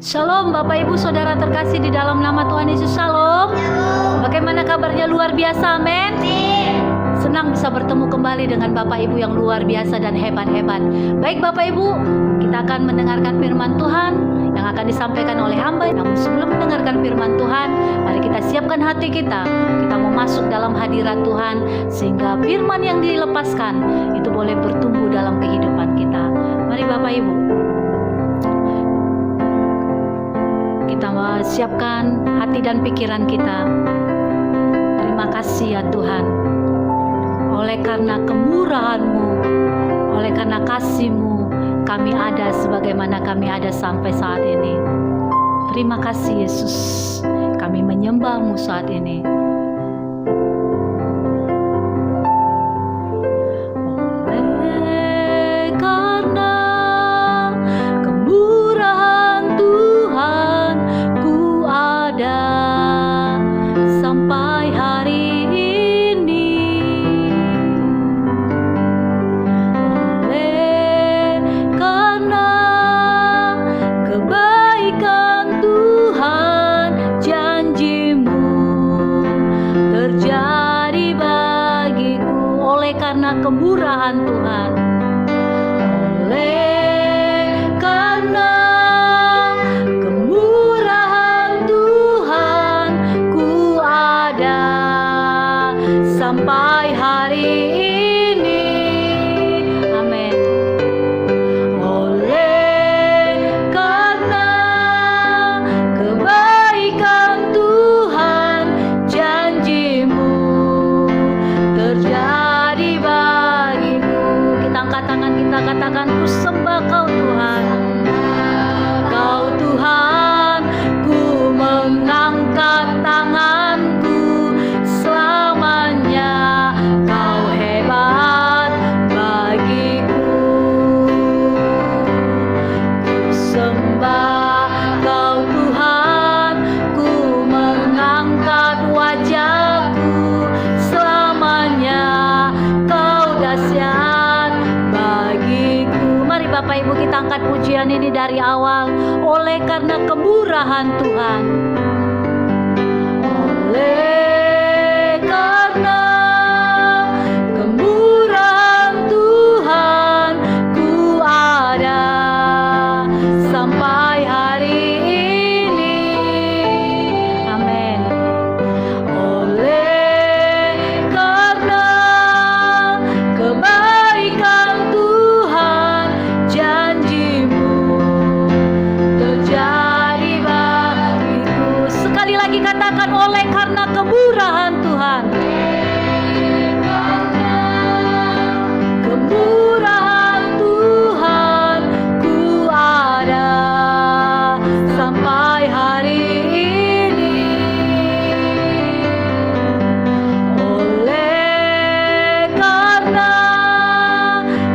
Shalom Bapak Ibu Saudara terkasih di dalam nama Tuhan Yesus. Shalom. Bagaimana kabarnya? Luar biasa, amin. Senang bisa bertemu kembali dengan Bapak Ibu yang luar biasa dan hebat-hebat. Baik Bapak Ibu, kita akan mendengarkan firman Tuhan yang akan disampaikan oleh hamba. Namun sebelum mendengarkan firman Tuhan, mari kita siapkan hati kita. Kita mau masuk dalam hadirat Tuhan, sehingga firman yang dilepaskan itu boleh bertumbuh dalam kehidupan kita. Mari Bapak Ibu, kita siapkan hati dan pikiran kita. Terima kasih ya Tuhan, oleh karena kemurahan-Mu, oleh karena kasih-Mu, kami ada sebagaimana kami ada sampai saat ini. Terima kasih Yesus, kami menyembah-Mu saat ini. Oleh karena kemurahan Tuhan, ku ada sampai hari ini. Oleh karena kebaikan Tuhan, janji-Mu terjadi bagiku. Oleh karena kemurahan Tuhan, oleh karena kemurahan Tuhan, ku ada sampai hari ini. Amin. Oleh karena kebaikan Tuhan, janji-Mu terjadi bagiku. Kita angkat tangan, kita katakan, ku sembah Kau Tuhan. Kau Tuhan, ku mengangkat tanganku selamanya. Kau hebat bagiku. Ku sembah Kau Tuhan, ku mengangkat wajahku selamanya. Kau dahsyat bagiku. Mari Bapak Ibu kita angkat pujian ini dari awal. Oleh karena kemurahan Tuhan, oleh karena kemurahan Tuhan, ku ada sampai hari ini. Amin. Oleh karena kebaikan Tuhan, janji-Mu terjadi bagiku. Sekali lagi katakan, oleh karena kemurahan Tuhan. Kemurahan Tuhan, ku ada sampai hari ini. Oleh karena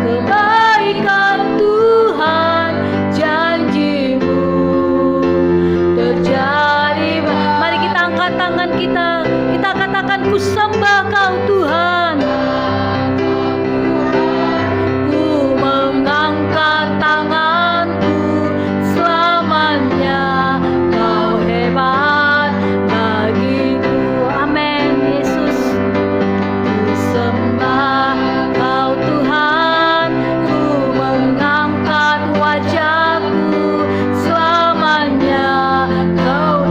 kebaikan Tuhan, janji-Mu terjadi. Mari kita angkat tangan kita, kita katakan, ku sembah Kau Tuhan. Ku mengangkat tanganku selamanya. Kau hebat bagiku. Amin Yesus. Ku sembah Kau Tuhan, ku mengangkat wajahku selamanya. Kau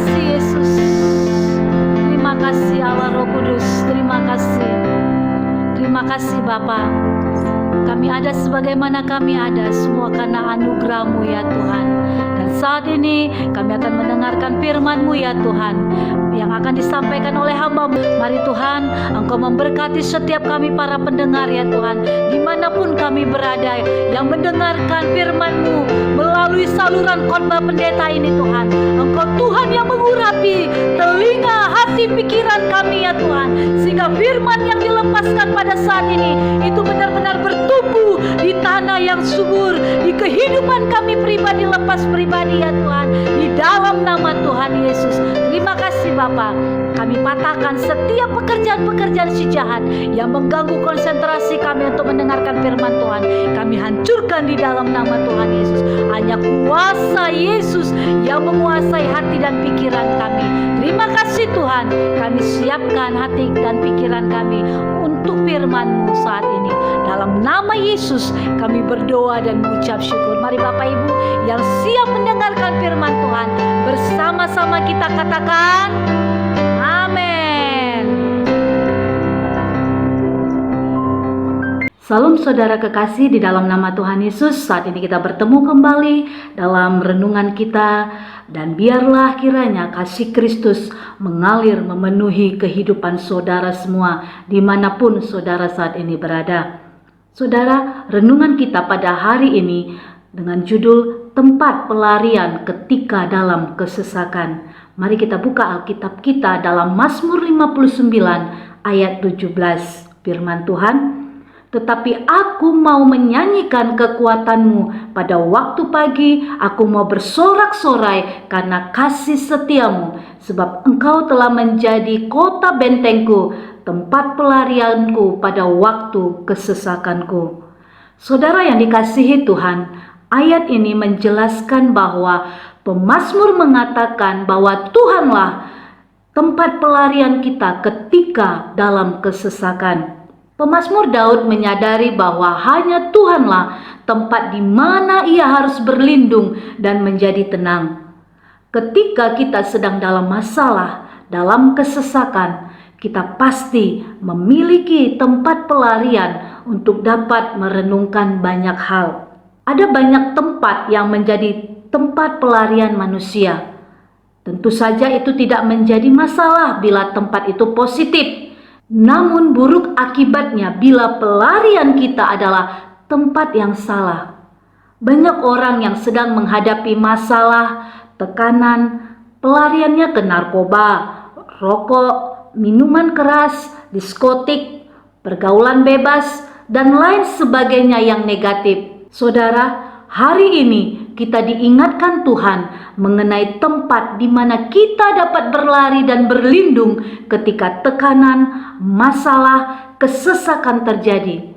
kasih Yesus. Terima kasih Allah Roh Kudus. Terima kasih. Terima kasih Bapa. Kami ada sebagaimana kami ada, semua karena anugerah-Mu ya Tuhan. Dan saat ini kami akan mendengarkan firman-Mu ya Tuhan, yang akan disampaikan oleh hamba-Mu. Mari Tuhan, Engkau memberkati setiap kami para pendengar ya Tuhan, dimanapun kami berada, yang mendengarkan firman-Mu melalui saluran khotbah pendeta ini Tuhan. Engkau Tuhan yang mengurapi telinga, hati, pikiran kami ya Tuhan, sehingga firman yang dilepaskan pada saat ini itu benar-benar bertumbuh di tanah yang subur, di kehidupan kami pribadi, lepas pribadi ya Tuhan, di dalam nama Tuhan Yesus. Terima kasih Bapa. Kami patahkan setiap pekerjaan-pekerjaan si jahat yang mengganggu konsentrasi kami untuk mendengarkan firman Tuhan. Kami hancurkan di dalam nama Tuhan Yesus. Hanya kuasa Yesus yang menguasai hati dan pikiran kami. Terima kasih Tuhan. Kami siapkan hati dan pikiran kami untuk firman-Mu saat ini. Dalam nama Yesus kami berdoa dan mengucap syukur. Mari Bapak Ibu yang siap mendengarkan firman Tuhan, bersama-sama kita katakan amin. Salam saudara kekasih di dalam nama Tuhan Yesus. Saat ini kita bertemu kembali dalam renungan kita, dan biarlah kiranya kasih Kristus mengalir memenuhi kehidupan saudara semua dimanapun saudara saat ini berada. Saudara, renungan kita pada hari ini dengan judul tempat pelarian ketika dalam kesesakan. Mari kita buka Alkitab kita dalam Mazmur 59 ayat 17. Firman Tuhan, tetapi aku mau menyanyikan kekuatan-Mu pada waktu pagi, aku mau bersorak-sorai karena kasih setia-Mu, sebab Engkau telah menjadi kota bentengku, tempat pelarianku pada waktu kesesakanku. Saudara yang dikasihi Tuhan, ayat ini menjelaskan bahwa pemazmur mengatakan bahwa Tuhanlah tempat pelarian kita ketika dalam kesesakan. Pemazmur Daud menyadari bahwa hanya Tuhanlah tempat di mana ia harus berlindung dan menjadi tenang. Ketika kita sedang dalam masalah, dalam kesesakan, kita pasti memiliki tempat pelarian untuk dapat merenungkan banyak hal. Ada banyak tempat yang menjadi tempat pelarian manusia. Tentu saja itu tidak menjadi masalah bila tempat itu positif. Namun buruk akibatnya bila pelarian kita adalah tempat yang salah. Banyak orang yang sedang menghadapi masalah, tekanan, pelariannya ke narkoba, rokok, minuman keras, diskotik, pergaulan bebas, dan lain sebagainya yang negatif. Saudara, hari ini kita diingatkan Tuhan mengenai tempat di mana kita dapat berlari dan berlindung ketika tekanan, masalah, kesesakan terjadi.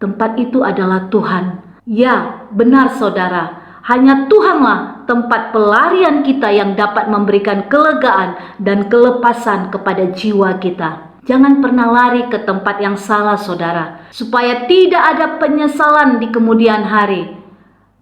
Tempat itu adalah Tuhan. Ya, benar saudara, hanya Tuhanlah tempat pelarian kita yang dapat memberikan kelegaan dan kelepasan kepada jiwa kita. Jangan pernah lari ke tempat yang salah saudara, supaya tidak ada penyesalan di kemudian hari.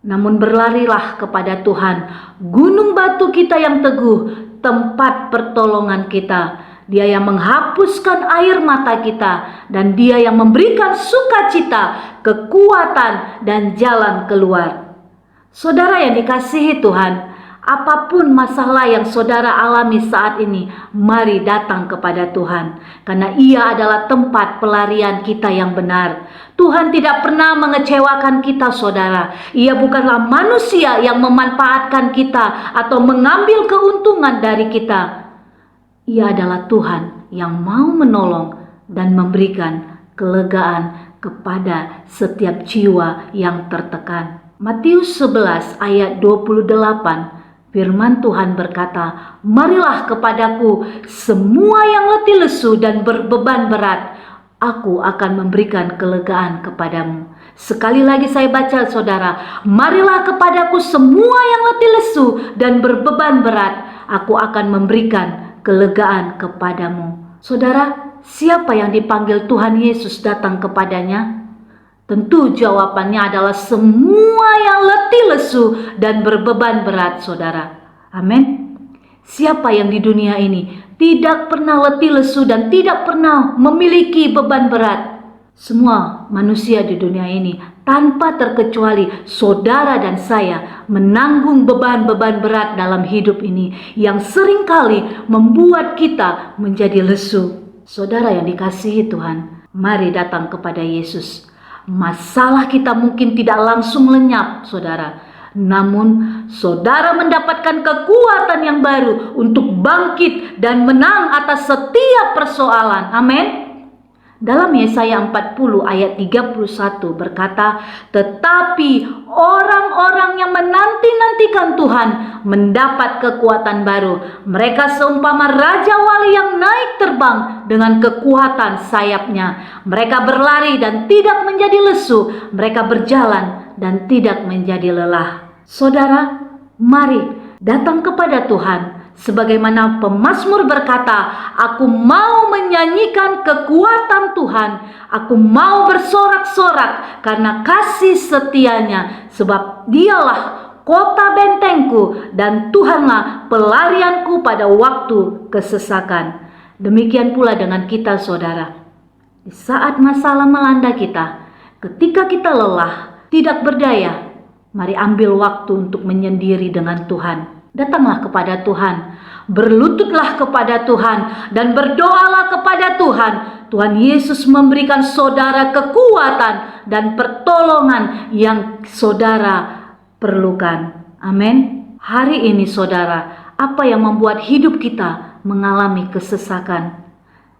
Namun berlarilah kepada Tuhan, gunung batu kita yang teguh, tempat pertolongan kita. Dia yang menghapuskan air mata kita, dan Dia yang memberikan sukacita, kekuatan, dan jalan keluar. Saudara yang dikasihi Tuhan, apapun masalah yang saudara alami saat ini, mari datang kepada Tuhan, karena Ia adalah tempat pelarian kita yang benar. Tuhan tidak pernah mengecewakan kita saudara. Ia bukanlah manusia yang memanfaatkan kita atau mengambil keuntungan dari kita. Ia adalah Tuhan yang mau menolong dan memberikan kelegaan kepada setiap jiwa yang tertekan. Matius 11 ayat 28, firman Tuhan berkata, marilah kepadaku semua yang letih lesu dan berbeban berat, aku akan memberikan kelegaan kepadamu. Sekali lagi saya baca saudara, marilah kepadaku semua yang letih lesu dan berbeban berat, aku akan memberikan kelegaan kepadamu. Saudara, siapa yang dipanggil Tuhan Yesus datang kepadanya? Tentu jawabannya adalah semua yang letih lesu dan berbeban berat saudara. Amin. Siapa yang di dunia ini tidak pernah letih lesu dan tidak pernah memiliki beban berat? Semua manusia di dunia ini tanpa terkecuali saudara dan saya menanggung beban-beban berat dalam hidup ini yang seringkali membuat kita menjadi lesu. Saudara yang dikasihi Tuhan, mari datang kepada Yesus. Masalah kita mungkin tidak langsung lenyap, saudara. Namun, saudara mendapatkan kekuatan yang baru untuk bangkit dan menang atas setiap persoalan. Amin. Dalam Yesaya 40 ayat 31 berkata, tetapi orang-orang yang menanti-nantikan Tuhan mendapat kekuatan baru. Mereka seumpama Raja Wali yang naik terbang dengan kekuatan sayapnya. Mereka berlari dan tidak menjadi lesu. Mereka berjalan dan tidak menjadi lelah. Saudara, mari datang kepada Tuhan. Sebagaimana pemazmur berkata, aku mau menyanyikan kekuatan Tuhan. Aku mau bersorak-sorak karena kasih setianya. Sebab dialah kota bentengku dan Tuhanlah pelarianku pada waktu kesesakan. Demikian pula dengan kita, saudara. Di saat masalah melanda kita, ketika kita lelah, tidak berdaya, mari ambil waktu untuk menyendiri dengan Tuhan. Datanglah kepada Tuhan, berlututlah kepada Tuhan, dan berdoalah kepada Tuhan. Tuhan Yesus memberikan saudara kekuatan dan pertolongan yang saudara perlukan. Amin. Hari ini saudara, apa yang membuat hidup kita mengalami kesesakan?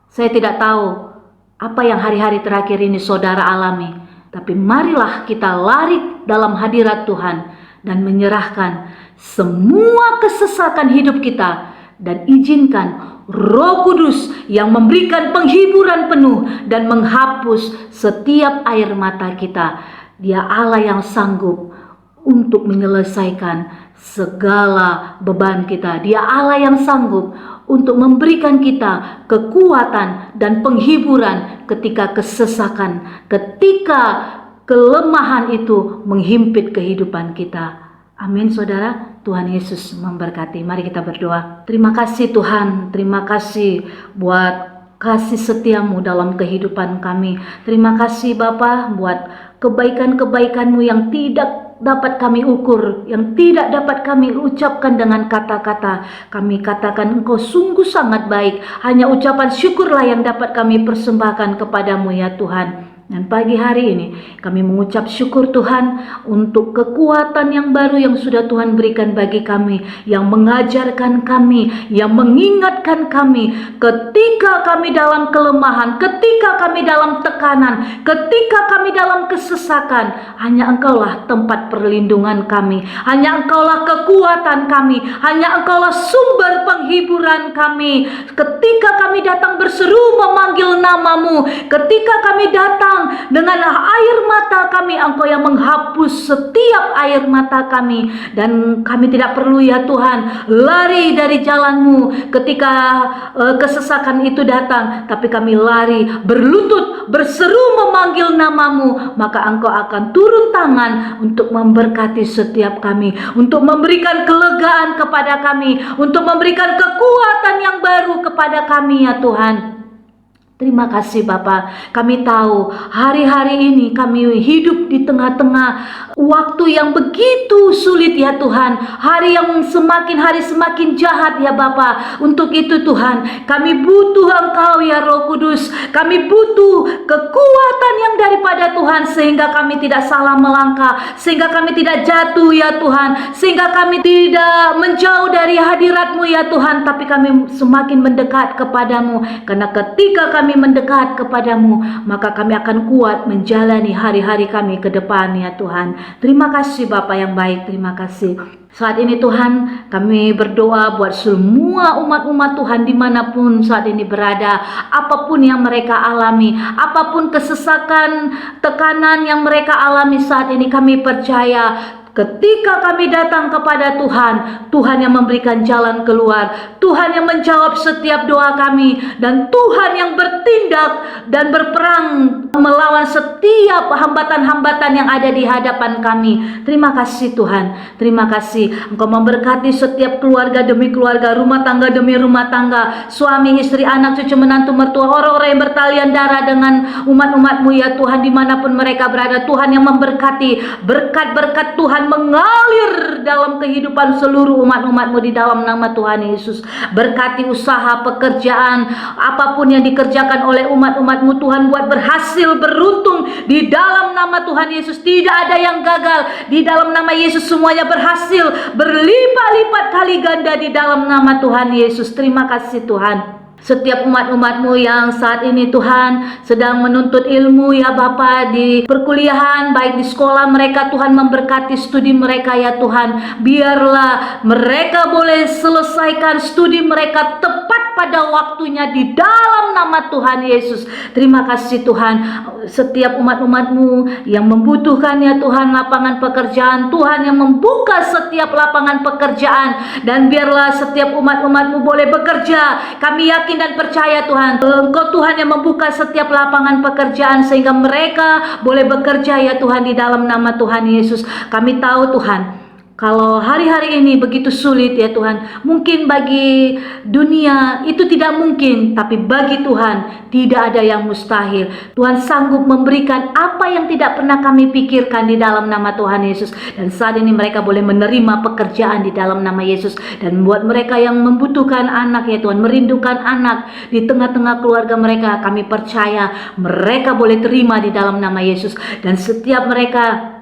Saya tidak tahu apa yang hari-hari terakhir ini saudara alami, tapi marilah kita lari dalam hadirat Tuhan dan menyerahkan semua kesesakan hidup kita dan izinkan Roh Kudus yang memberikan penghiburan penuh dan menghapus setiap air mata kita. Dia Allah yang sanggup untuk menyelesaikan segala beban kita. Dia Allah yang sanggup untuk memberikan kita kekuatan dan penghiburan ketika kesesakan, ketika kelemahan itu menghimpit kehidupan kita. Amin, saudara. Tuhan Yesus memberkati. Mari kita berdoa. Terima kasih Tuhan, terima kasih buat kasih setiamu dalam kehidupan kami. Terima kasih Bapa buat kebaikan-kebaikan-Mu yang tidak dapat kami ukur, yang tidak dapat kami ucapkan dengan kata-kata. Kami katakan Engkau sungguh sangat baik. Hanya ucapan syukurlah yang dapat kami persembahkan kepadamu ya Tuhan. Dan pagi hari ini kami mengucap syukur Tuhan untuk kekuatan yang baru yang sudah Tuhan berikan bagi kami, yang mengajarkan kami, yang mengingatkan kami ketika kami dalam kelemahan, ketika kami dalam tekanan, ketika kami dalam kesesakan. Hanya Engkaulah tempat perlindungan kami, hanya Engkaulah kekuatan kami, hanya Engkaulah sumber penghiburan kami. Ketika kami datang berseru memanggil namamu, ketika kami datang dengan air mata kami, Engkau yang menghapus setiap air mata kami. Dan kami tidak perlu ya Tuhan lari dari jalan-Mu ketika kesesakan itu datang, tapi kami lari berlutut berseru memanggil namamu. Maka Engkau akan turun tangan untuk memberkati setiap kami, untuk memberikan kelegaan kepada kami, untuk memberikan kekuatan yang baru kepada kami ya Tuhan. Terima kasih Bapa. Kami tahu hari-hari ini kami hidup di tengah-tengah waktu yang begitu sulit ya Tuhan. Hari yang semakin hari semakin jahat ya Bapa. Untuk itu Tuhan, kami butuh Engkau ya Roh Kudus. Kami butuh kekuatan yang daripada Tuhan sehingga kami tidak salah melangkah, sehingga kami tidak jatuh ya Tuhan, sehingga kami tidak menjauh dari hadirat-Mu ya Tuhan, tapi kami semakin mendekat kepadamu. Karena ketika kami mendekat kepadamu, maka kami akan kuat menjalani hari-hari kami ke depan ya Tuhan. Terima kasih Bapa yang baik, terima kasih. Saat ini Tuhan, kami berdoa buat semua umat-umat Tuhan dimanapun saat ini berada. Apapun yang mereka alami, apapun kesesakan, tekanan yang mereka alami saat ini, kami percaya ketika kami datang kepada Tuhan, Tuhan yang memberikan jalan keluar, Tuhan yang menjawab setiap doa kami, dan Tuhan yang bertindak dan berperang melawan setiap hambatan-hambatan yang ada di hadapan kami. Terima kasih Tuhan, terima kasih Engkau memberkati setiap keluarga demi keluarga, rumah tangga demi rumah tangga, suami, istri, anak, cucu, menantu, mertua, orang-orang yang bertalian darah dengan umat-umat-Mu ya Tuhan, dimanapun mereka berada. Tuhan yang memberkati, berkat-berkat Tuhan mengalir dalam kehidupan seluruh umat-umat-Mu di dalam nama Tuhan Yesus. Berkati usaha, pekerjaan, apapun yang dikerjakan oleh umat-umat-Mu Tuhan, buat berhasil, beruntung di dalam nama Tuhan Yesus. Tidak ada yang gagal di dalam nama Yesus, semuanya berhasil berlipat-lipat kali ganda di dalam nama Tuhan Yesus. Terima kasih Tuhan. Setiap umat-umat-Mu yang saat ini Tuhan sedang menuntut ilmu ya Bapa, di perkuliahan, baik di sekolah mereka, Tuhan memberkati studi mereka ya Tuhan. Biarlah mereka boleh selesaikan studi mereka tepat pada waktunya di dalam nama Tuhan Yesus. Terima kasih Tuhan. Setiap umat-umat-Mu yang membutuhkan ya Tuhan lapangan pekerjaan, Tuhan yang membuka setiap lapangan pekerjaan, dan biarlah setiap umat-umat-Mu boleh bekerja. Kami yakin dan percaya Tuhan, Engkau Tuhan yang membuka setiap lapangan pekerjaan sehingga mereka boleh bekerja ya Tuhan di dalam nama Tuhan Yesus. Kami tahu Tuhan, kalau hari-hari ini begitu sulit ya Tuhan, mungkin bagi dunia itu tidak mungkin, tapi bagi Tuhan tidak ada yang mustahil. Tuhan sanggup memberikan apa yang tidak pernah kami pikirkan di dalam nama Tuhan Yesus. Dan saat ini mereka boleh menerima pekerjaan di dalam nama Yesus. Dan buat mereka yang membutuhkan anak ya Tuhan, merindukan anak di tengah-tengah keluarga mereka, kami percaya mereka boleh terima di dalam nama Yesus. Dan setiap mereka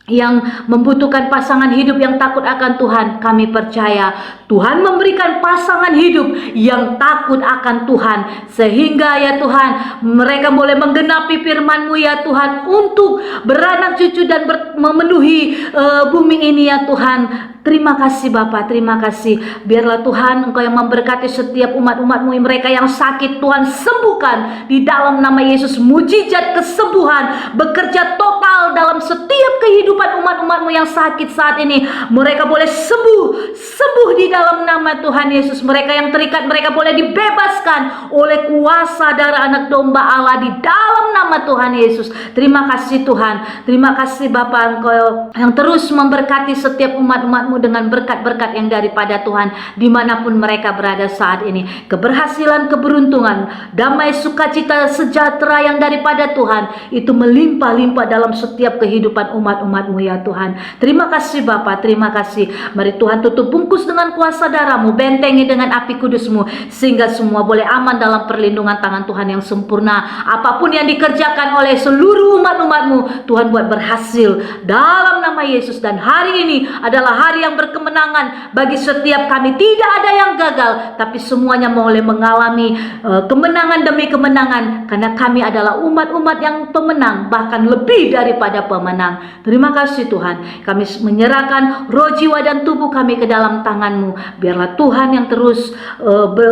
yang membutuhkan pasangan hidup yang takut akan Tuhan, kami percaya Tuhan memberikan pasangan hidup yang takut akan Tuhan, sehingga ya Tuhan mereka boleh menggenapi firman-Mu ya Tuhan, untuk beranak cucu dan memenuhi bumi ini ya Tuhan. Terima kasih Bapa, terima kasih. Biarlah Tuhan Engkau yang memberkati setiap umat-umat-Mu, mereka yang sakit Tuhan sembuhkan di dalam nama Yesus. Mujizat kesembuhan bekerja total dalam setiap kehidupan umat-umat-Mu yang sakit saat ini. Mereka boleh sembuh di dalam nama Tuhan Yesus. Mereka yang terikat, mereka boleh dibebaskan oleh kuasa darah anak domba Allah di dalam nama Tuhan Yesus. Terima kasih Tuhan, terima kasih Bapa, Engkau yang terus memberkati setiap umat-umat-Mu dengan berkat-berkat yang daripada Tuhan dimanapun mereka berada saat ini. Keberhasilan, keberuntungan, damai, sukacita, sejahtera yang daripada Tuhan itu melimpah-limpah dalam setiap kehidupan umat-umat-Mu ya Tuhan. Terima kasih Bapa, terima kasih. Mari Tuhan tutup bungkus dengan kuasa darah-Mu, bentengi dengan api kudus-Mu, sehingga semua boleh aman dalam perlindungan tangan Tuhan yang sempurna. Apapun yang dikerjakan oleh seluruh umat-umat-Mu, Tuhan buat berhasil dalam nama Yesus. Dan hari ini adalah hari yang berkemenangan bagi setiap kami. Tidak ada yang gagal, tapi semuanya boleh mengalami kemenangan demi kemenangan, karena kami adalah umat-umat yang pemenang, bahkan lebih daripada pemenang. Terima kasih Tuhan. Kami menyerahkan roh, jiwa, dan tubuh kami ke dalam tangan-Mu. Biarlah Tuhan yang terus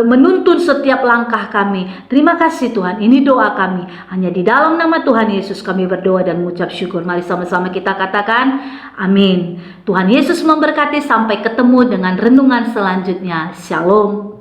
menuntun setiap langkah kami. Terima kasih Tuhan. Ini doa kami. Hanya di dalam nama Tuhan Yesus kami berdoa dan mengucap syukur. Mari sama-sama kita katakan amin. Tuhan Yesus memberkati. Sampai ketemu dengan renungan selanjutnya. Shalom.